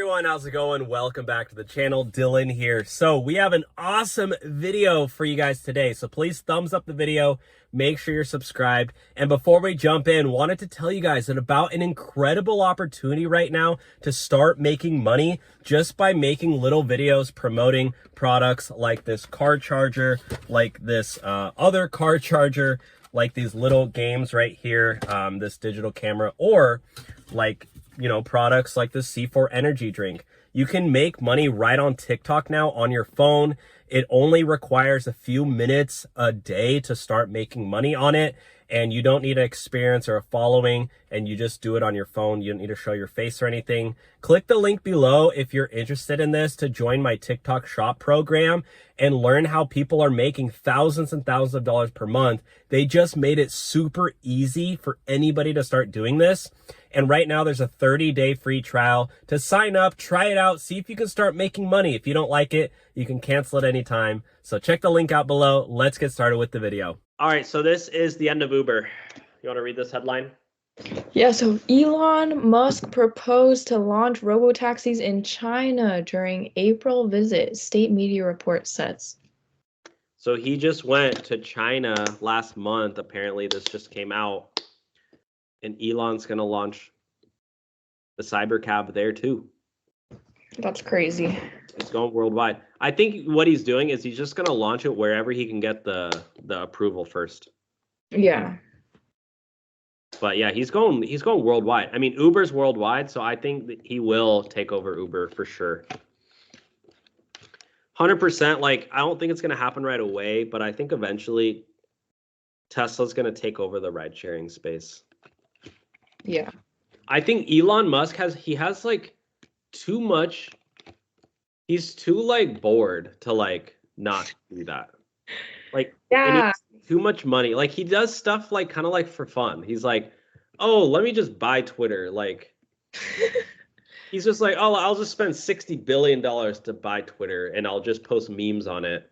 everyone, how's it going? Welcome back to the channel. Dylan here. So we have an awesome video for you guys today. So please thumbs up the video, make sure you're subscribed. And before we jump in, wanted to tell you guys that about an incredible opportunity right now to start making money just by making little videos promoting products like this car charger, like this other car charger, like these little games right here, this digital camera, or like products like the C4 energy drink. You can make money right on TikTok now on your phone. It only requires a few minutes a day to start making money on it. And you don't need an experience or a following, and you just do it on your phone. You don't need to show your face or anything. Click the link below if you're interested in this to join my TikTok shop program and learn how people are making thousands and thousands of dollars per month. They just made it super easy for anybody to start doing this. And right now there's a 30-day free trial to sign up, try it out, see if you can start making money. If you don't like it, you can cancel it anytime. So check the link out below. Let's get started with the video. All right, so this is the end of Uber. You want to read this headline? Yeah, so Elon Musk proposed to launch robotaxis in China during April visit, state media report says. So he just went to China last month. Apparently this just came out. And Elon's going to launch the Cybercab there too. That's crazy. It's going worldwide. I think what he's doing is he's just going to launch it wherever he can get the approval first. Yeah. But yeah, he's going worldwide. I mean, Uber's worldwide, so I think that he will take over Uber for sure. 100%. Like, I don't think it's going to happen right away, but I think eventually Tesla's going to take over the ride sharing space. Yeah. I think Elon Musk has like too much. He's too like bored to like not do that. Like, yeah, too much money. Like, he does stuff like kind of like for fun. He's like, oh, let me just buy Twitter. Like, he's just like, oh, I'll just spend $60 billion to buy Twitter and I'll just post memes on it.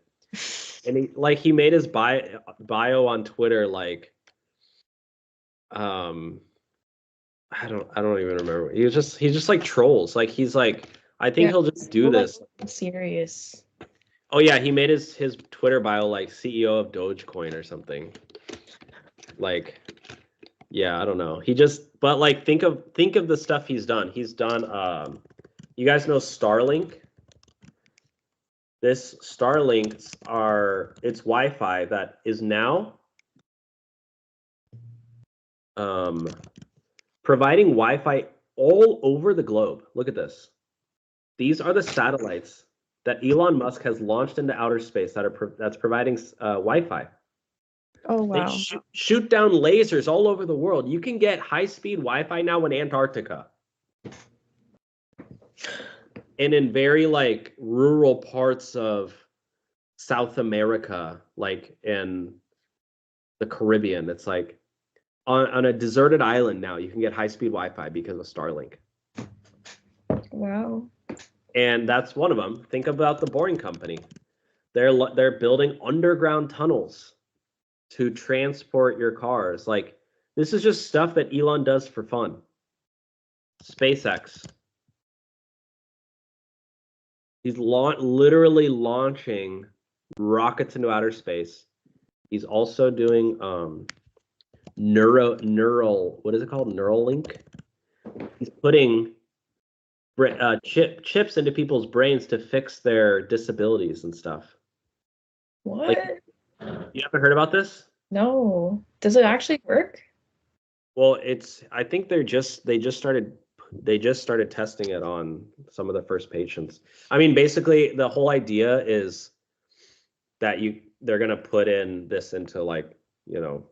And he made his bio on Twitter like, I don't even remember. He's just like trolls. Like, he's like, I think he'll just do this. Like, serious. Oh yeah, he made his Twitter bio like CEO of Dogecoin or something. Like, yeah, I don't know. But like think of the stuff he's done. He's done you guys know Starlink? This Starlinks it's Wi-Fi that is now providing Wi-Fi all over the globe. Look at this. These are the satellites that Elon Musk has launched into outer space that's providing Wi-Fi. Oh, wow. They shoot down lasers all over the world. You can get high-speed Wi-Fi now in Antarctica. And in very like rural parts of South America, like in the Caribbean, it's like on a deserted island now, you can get high-speed Wi-Fi because of Starlink. Wow. And that's one of them. Think about the Boring Company. They're building underground tunnels to transport your cars. Like, this is just stuff that Elon does for fun. SpaceX. He's literally launching rockets into outer space. He's also doing what is it called? Neuralink. He's putting chips into people's brains to fix their disabilities and stuff. What? Like, you haven't heard about this? No. Does it actually work? Well, I think they just started testing it on some of the first patients. I mean, basically the whole idea is that they're going to put in this into like, not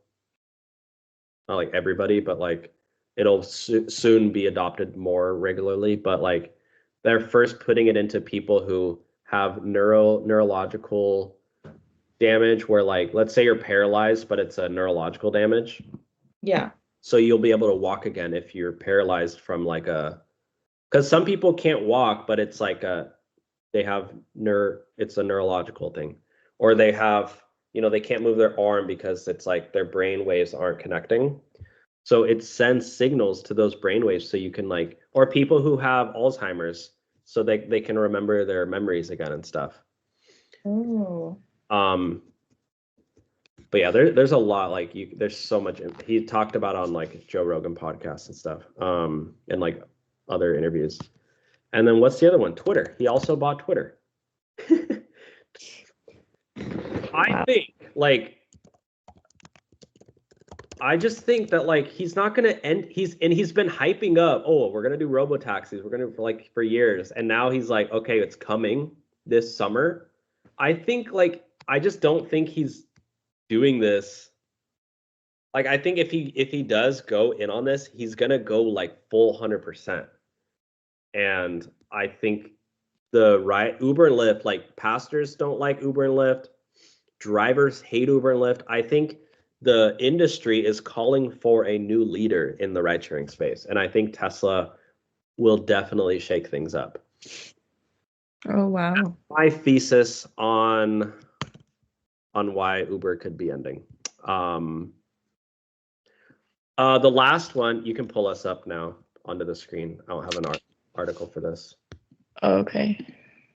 like everybody, but like it'll soon be adopted more regularly. But like, they're first putting it into people who have neurological damage, where like, let's say you're paralyzed, but it's a neurological damage. Yeah. So you'll be able to walk again if you're paralyzed from like because some people can't walk, but it's like it's a neurological thing, or they have, they can't move their arm because it's like their brain waves aren't connecting. So it sends signals to those brain waves so you can like, or people who have Alzheimer's, so they can remember their memories again and stuff. Oh. But yeah, there's a lot, like there's so much. He talked about on like Joe Rogan podcasts and stuff, and like other interviews. And then what's the other one? Twitter. He also bought Twitter. I think I just think that like he's not gonna end. He's been hyping up. Oh, we're gonna do robo taxis. We're gonna for years, and now he's like, okay, it's coming this summer. I think I just don't think he's doing this. Like I think if he does go in on this, he's gonna go like full 100%. And I think Uber and Lyft, like pastors don't like Uber and Lyft, drivers hate Uber and Lyft. I think the industry is calling for a new leader in the ride sharing space, and I think Tesla will definitely shake things up. Oh wow. My thesis on why Uber could be ending. The last one, you can pull us up now onto the screen. I don't have an article for this. Okay.